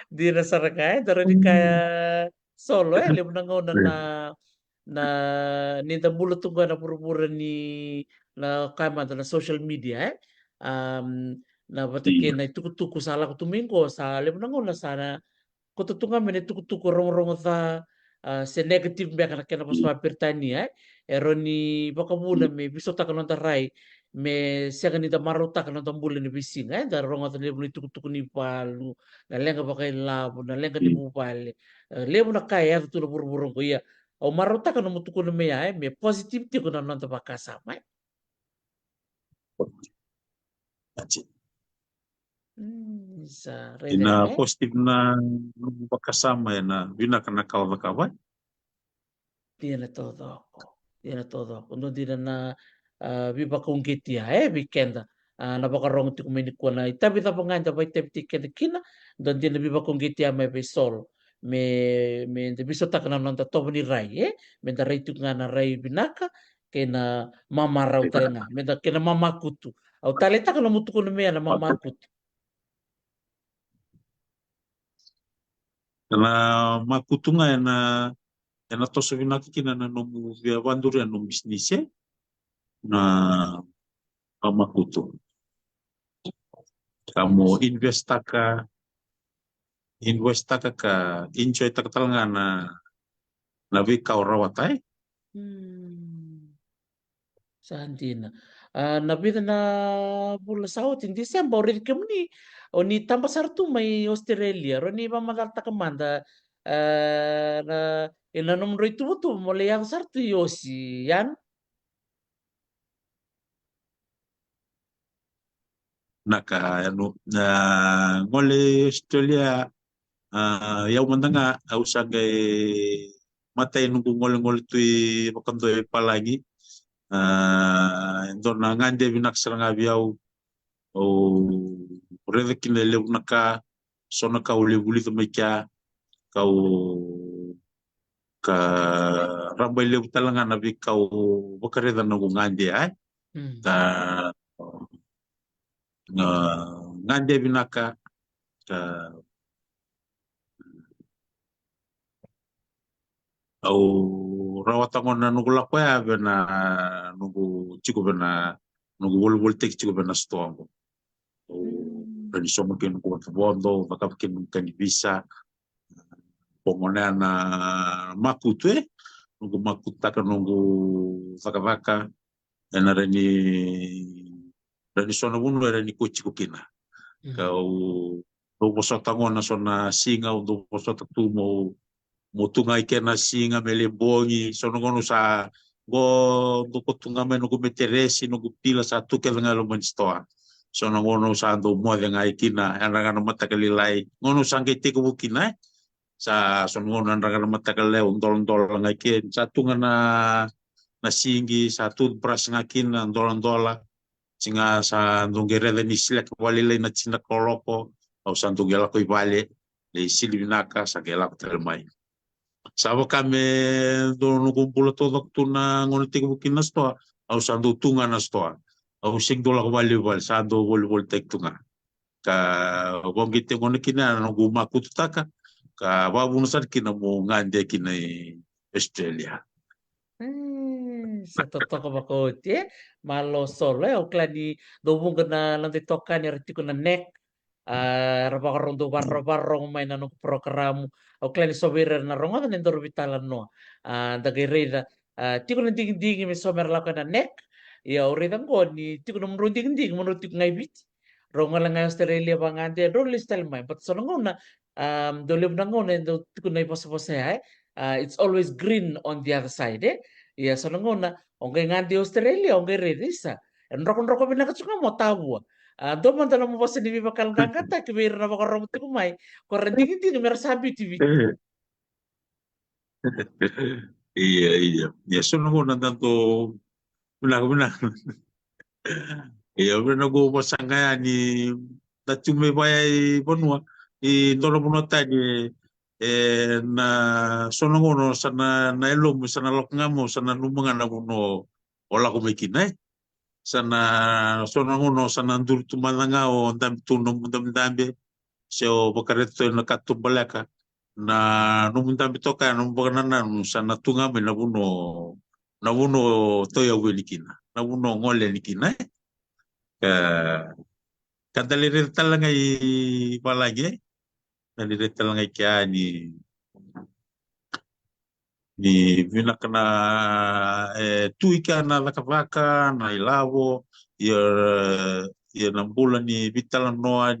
Di na saranga daro di kaya solo alam na nga una na ninda mulut tunga na puro-puro ni na kama na social media na iya batakin na tuku-tuku sala ko tumingko sa alam na nga una sana kututunga mene tuku-tuku rong-rong sa se negative mbeka na kena pas papirtania ero ni baka muna me biso ta kanon tarai me siya ganita maruta kanon tambula ni bising dar rong at lebu ni tuku-tuku ni palu na lenga baka labo na lenga ni bupale lebu na kaya tu na buru-burong ko iya o maruta kanon mutuku na me me positive ti ko na non tabakasama sa ina rede positif na bakasama ya na binaka na kawan Tiene todo, tiene todo. Kundo di na viva kung gitia weekend. Napakarong ti kumini ko na itabi ta panganda ba itabi ti kina don di na viva kung gitia may besol. Me de biso ta kana nonta to ni rai me da rai tu nga na rai binaka kena mama raw talenga me da kena mama kutu. Au taleta kana mutu ko me na mama kutu. na makutunga ya na toso binaka kina na nomu via banduri ya nomu bisnis na makutu kamu invest taka ka enjoy taka talanga na vika rawat Sandina. Nabida na pula sahot in December rin kami o ni tambah sartu may Australia ro ni mamalata kamanda na ilanom ro itu tu mulai yang sartu yosi yan naka ano na ngole Australia yaw mandanga au sagay matay nung ngole tu makando palagi ndo na ngande binaksara nga biyaw o rede kinele naka sona ka uli uli to mecha kau ka rambay lew talanga na bi kau bakareda na ngande ay Hmm. ka ngande binaka ka au rawatangon na nugu lakwa ya bena nugu chiku bena nugu wol wol tek chiku bena stoango au Hmm. rani somo ken ko bondo bakap ken kan bisa pongone na makutwe nugu makutaka nugu vaka vaka ena rani sona bunu rani ko chiku kina Hmm. kau do bosotangon na sona singa do bosota tumo mutunga ike na singa mele bongi sono gono sa go do kutunga me no meteresi no pila sa tu ke nga lo stoa sono gono sa do mo de nga ikina ana gana mata lai gono sangke te ko bukina sa sono gono ana gana mata le undol undol nga ike sa tunga na singi sa tu pras nga kina undol undola singa sa ndongere de nisle ko wale le na china koloko au sa ndongela ko ibale le silvinaka sa gela ko mai. Sabo kami do no kumpulo todo tuna ngono tigo bukina stoa au sando tunga na stoa au sing do la volleyball sando volleyball tek tunga ka bom gite ngono kina no guma kututaka ka babu no sar kina mo ngande kina Australia. Sa totoo ka bakoti, malo solo oklani dobong na nanti tokan ya reti kuna nek rabakarong do barro may nanong program oklani sobira na ronga na ndoro bitalan no dagere da ti kuna ding ding mi somer la kana nek ya uridan ko ni ti kuna mrun ding ding mrun ti ngai bit ronga la ngai Australia bangante do listal mai but so ngona do lib na ngona do ti kuna ipos ay it's always green on the other side ya sonongona onge ngandi Australia onge redisa enroko roko bina katsuka mo tawa do man tala mo basa ni bakal ngangata ke ber na bakarong ti kumai ko rending ti mer sabi ti Iya iya ya sono ngona tanto benar benar iya benar go pasanga ni tachume bayai bonua I ndolo buno tadi na sono ngono sana na elom sana lok ngamo sana numunga na buno ola ko mekina sana sono ngono sana ndur tumalanga o ndam tunum ndam dambe seo bakareto na katumbalaka na num ndam toka num baganana sana tunga me na buno toya welikina na buno ngole likina ka kadalire talanga I balage dalire talanga kya ni vina kana tuika na lakavaka na ilavo ia na bula ni vitala noa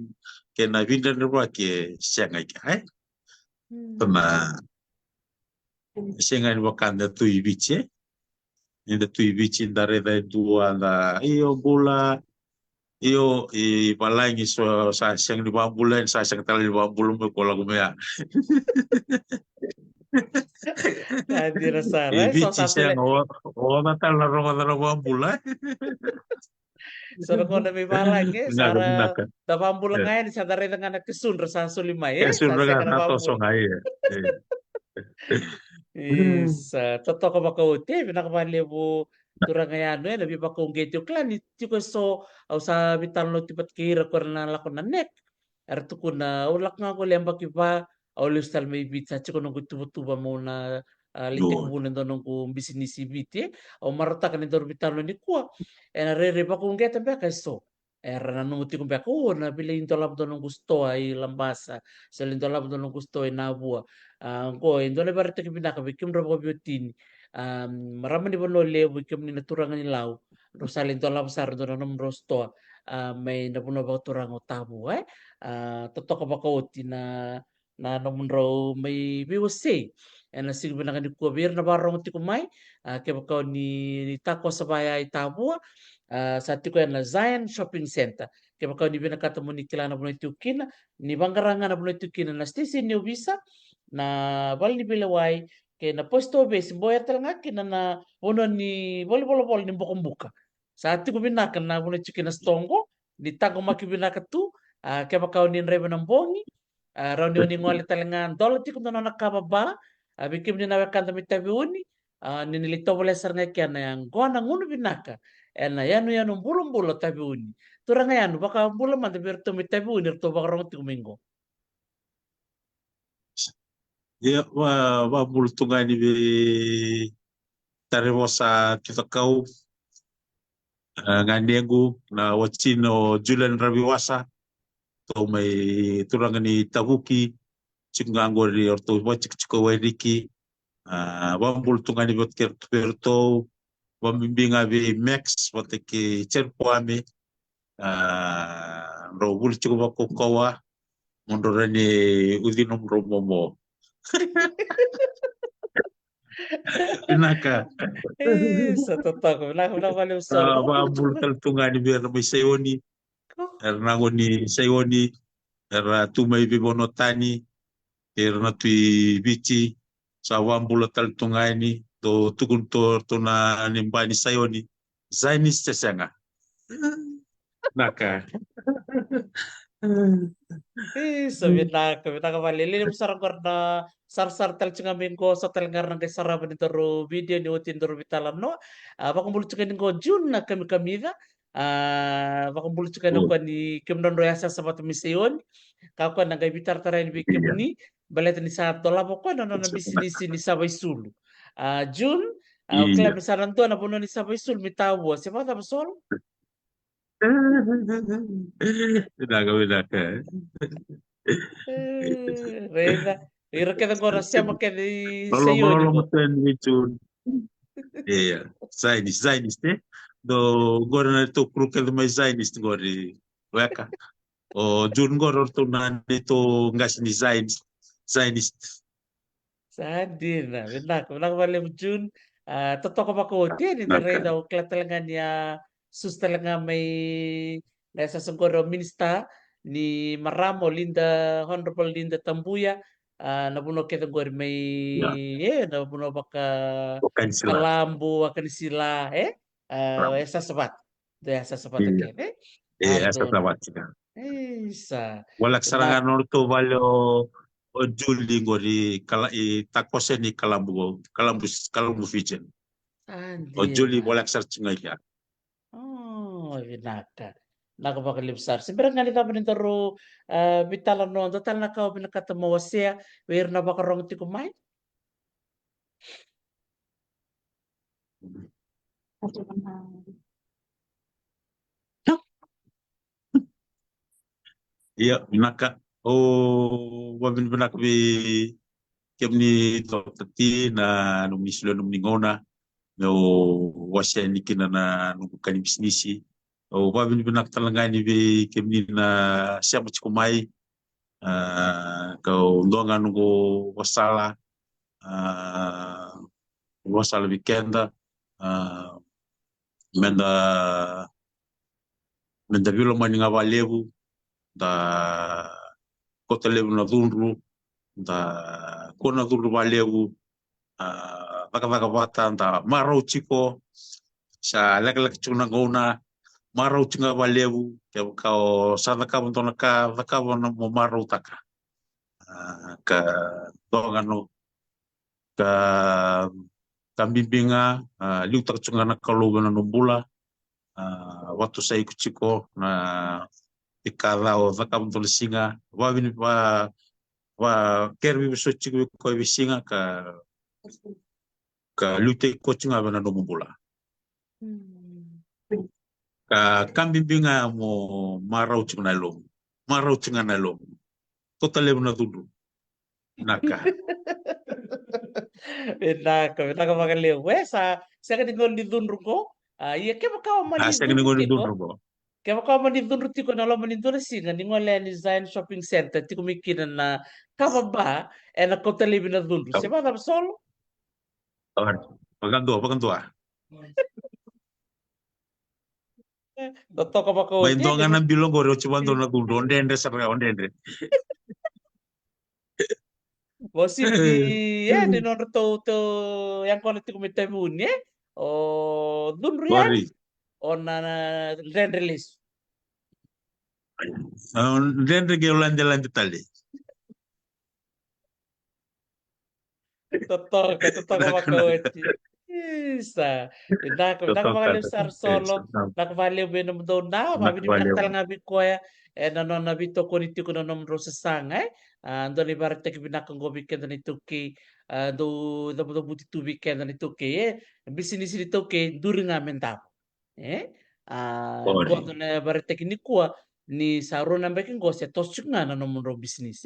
ke na vinda nirwa ke sianga ika tana sianga ni wakanda tui bichi ni da tui bichi ndare da dua da iyo bula iyo I balangi so sa siang di bambula sa siang tala di bambula mo ko lagu mea Hindi na e saray so bichi sasuli siang o na tala na ronga na bambula so na may balang Binaka, sara binaka. dabambula Eh, ngayon sa daray nga nagkasun sasuli may surga sasya ka na nato bambula songa iya. Isa, totoo ka makauti, pinakabali mo turangayano yan, nabi pa kung gate yung klan, iti ko so, aw sa bitan lo tipat kira ko na lako na nek, erto ko na, ulak nga ko lembak iba, aw listal may bit, sa chiko nung tuba mo na litik Yo, mo na doon kung bisinisi bit, aw marata ka na doon bitan lo ni kuwa, e narere pa kung gate, baka so, era na numuti kong baka, na pila yung tolap doon ng gusto ay lambasa, sa lindolap doon ng gusto ay nabua, ko indole barita ki binaka bikim ro ko biutin marama ni bono le bikim ni naturangan ni law rosalin to lam sar do nam rosto may napuno ba turang tabu toto ka ba ko tina na namunro may biwase na sigbinakan ni kubir na barong ti kumay kaya bakaw ni tako sa baya itabua sa ti ko na Zion Shopping Center kaya bakaw ni binakata mo ni kilana mo ni tukina ni banggaranga na mo ni tukina na stisi ni ubisa na bal ni bilaway kaya na posto base boya talaga kina na uno ni bol ni buka sa ti ko binakan na mo ni tukina stongo ni tago makibinakatu kaya bakaw ni reba ng bongi raw ni ngwali talangan dolo ti kuno nakababa bikim ni nawe kanta mitabiuni ninilito wala sar nga kya na yang gona ngunu binaka na yanu bulong bulo tabiuni turang yanu baka bulo man tabi rto mitabiuni rto baka rong ti kumingo Ya wa bultungani be taremosa kita kau ngandengu na wachino Julian Rabiwasa to may turangani tabuki chingango ri orto wachik chiko wairiki wa bultungani bot kerto wa mimbinga be max wateke cherpoame ro bulchiko bako kawa mondorani udinom romomo pinaka sa totoo ko wala wala usar ko Babul kaltungani biar may sayoni ernangoni sayoni era tumay bibonotani erna tui bici sawambula kaltungani do tukuntor to na nimbani sayoni zaini sesanga naka sabi na ka malilim sarang karna sar tal chinga mingko sa tal ngar nang saraba ni toro video ni utin toro bitalam no bakong bulu chinga ko June na kami kamida bakong bulu chinga ko ni kimdon royasa sa batu mision kako na gay bitar taray ni bikim iya ni balet ni sa tola ko no na bisinisi ni sabay sulu June iya kaya misaran to na puno ni sabay sulu mitawo siapa tapos sol Pinaka Reda, ira ka ng oras siya makani Lolo sayo ni lolo mo. meten gitu iya Zainis te do gora na to krukel mai Zainis gori weka o jun gora to na nito ngas ni Zionist. Sadin na, binak wala mo June. Totoo ko ba ko, tiyan ni Naka. Reda, o kaya talaga niya, sus talaga may nasa sungkoro minista ni Maramo, Honorable Linda Tambuya, nabuno kita gori may, Ya, nabuno baka bukan sila. kalambo, akan sila, sa sabat. Daya sa sabat Iya, akin, iya Ardo na. tawat sila. Isa. Walak Nak, sarangan orto valio o juli ngori kala i takose ni kalambu fijen. O juli andina. walak sar chinga. Oh, vinaka. Nakapakalipsar. Siyempre nga nito pinintaro bitalan no, total na kao pinakatamawasya, where na bakarong ti kumay? Iya, naka o wabin benak bi kemni toti na nung mislo nung ningona no wasya ni kinana nung kanim bisnisi. O wabin benak talangani bi kemni na siya kumay kau ndonga nungu wasala wasala vikenda menda menda vilo mani nga valevu da kota levu na dhunru da kona dhunru valevu vaka vata da marau chiko sa lek chuna ngona marau chinga valevu kau sana ka montona ka vaka wana mo marau taka ka donga no ka kambimbinga liu tak chunga na kaluga na numbula waktu saya kuchiko na ikala o vaka mtole singa wawini wa kerbi biso chiko ko bisinga ka lute ko chunga na numbula ka kambimbinga mo marau chunga na lom totale na dulu naka Vinaka makaliw. Sa ka ningol ni Dunro ko, iya kaya makaw asa mali ngene Dunro ngoni kiko, dulu bo Kaya kau manindun tiko na lo manindun singa ni ngole ni Zion Shopping Center tiko mikina na kava ba na kota libi na dundu. Seba na solo? Pagandua. Toto ka ba ko May dia dongan ng bilong ko rin chibando na gundo. Onde sarga onde. Wasip di non to yang kono tiko mitabuni o dundu ya Sorry. o na release. Rende ge lande tali. Toto ka ba ko Isa. Naka valeu sar solo, naka valeu bem do na, mas vi nak talang abi ko ya, nanon na bito ko niti ko nonom rosa sang ando ni barate ki binak ngo weekend ni tuki, do buti tu weekend ni tuki bisini sini tuki duri ngamen tap. Ko do na barate ki ni kuwa ni saro na mbeki ngo se tosuk nga nonom ro bisnis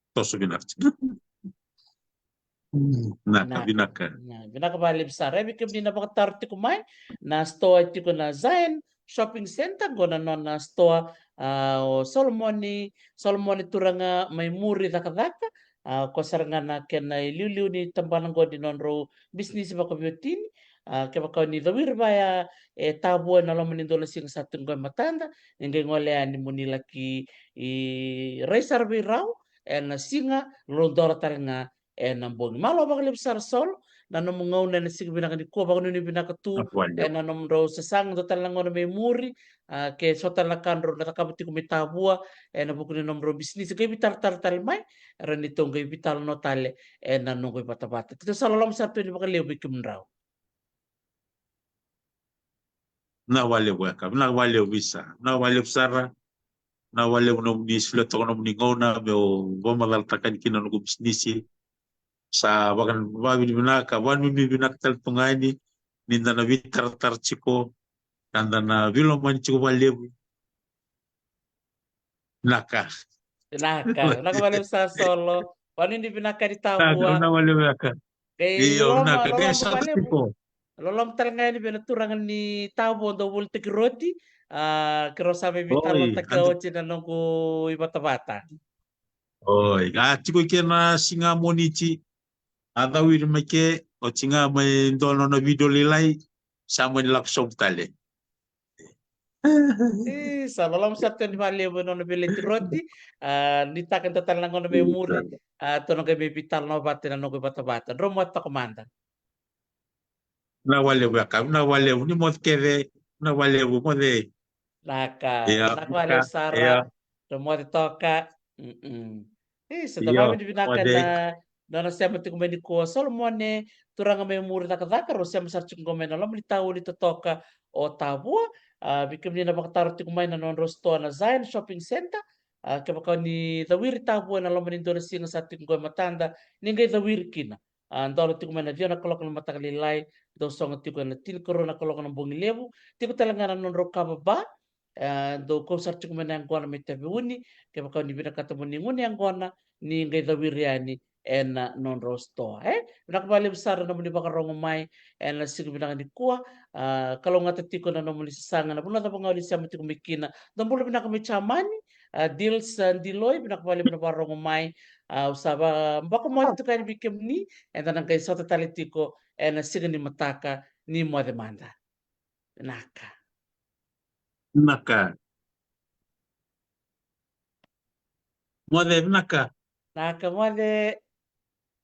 Tosu binakci. Binaka. Binaka bali besar. Bikin di napaka tarti kumai. Na store tiko na Zion Shopping Center go na non na store Solomoni turanga may muri daka-daka. Ko saranga na ken na iliu ni tambalang go di non ro business ba ko biotin. Kaya baka ni dawir baya tabo na lo manindola sing satun go matanda. Ngay ngole ani munila ki raisar raw na singa londora taranga nambong malo bang besar sol na no mungau na sig binaka ni ko bang ni binaka tu na no ro sesang do talang no me muri ke sota la kanro na kabuti ko mitabua na buku ni nomro bisnis ke bitar tar mai rani tong ke bitar no tale na no ko bata kita salalom satu ni bakal lebi kimrau Na wale waka, na wale visa, na wale sara, na wale uno bislo to no ningona be o goma dal takan kina no bisnisi sa bagan babi binaka wan mi binaka tal tungani ninda na vitar tar chiko kanda na vilo man chiko wale naka naka balik sa solo panin di binaka di naka tabua na wale waka kay iyo naka kaya lolom sa balik tipo lolom talaga ni binaturangan ni tabo do bultik roti kero sabi vital no oi anto taglaw nung ko ibata-bata. oi chiko kena singa monichi ada wir make o chinga mai ndono no video lilai sama ni lapsop tale Sa lolom satu ni mali mo no bilit roti nitakan total lang no memori to no kay vital no bate na no ibata-bata. Romo to komanda. na wale waka na wale ni mod keve na wale mo de Nakawaliw Sara, ya Romote Toka. Sa iyo dami ni binaka modek na nasema tikumeni ko Solomone turanga may muri nakadaka ro siya masarchung komen alam ni tao ni toka o tabua bikim ni napakataro tikumay na non rosto na Zion Shopping Center kaya baka ni dawiri tabua na alam ni doon siya sa ating ko matanda ningay dawiri kina andalo tikumay na diyan nakalok ng matakalilay do song tiko na tilkoro nakalok ng bungilebu tiko talaga na non ro kababa do ko sarchi ko man ang kuana may tabiuni kaya baka ni binakatamo ni nguni ang kuana ni ngay dawiriani en non rosto nakabali besar na muni baka rongomai en sig binang di kuah kalau ngata tiko na muni sasanga na puna tapang ngawli siya mati kumikina dan bulu binaka may chamani deals diloy binakabali binaka rongomai usaba baka mo ito kayo bikim ni en tanang kay sota talitiko en sig ni mataka ni mo demanda naka naka mode naka naka mo de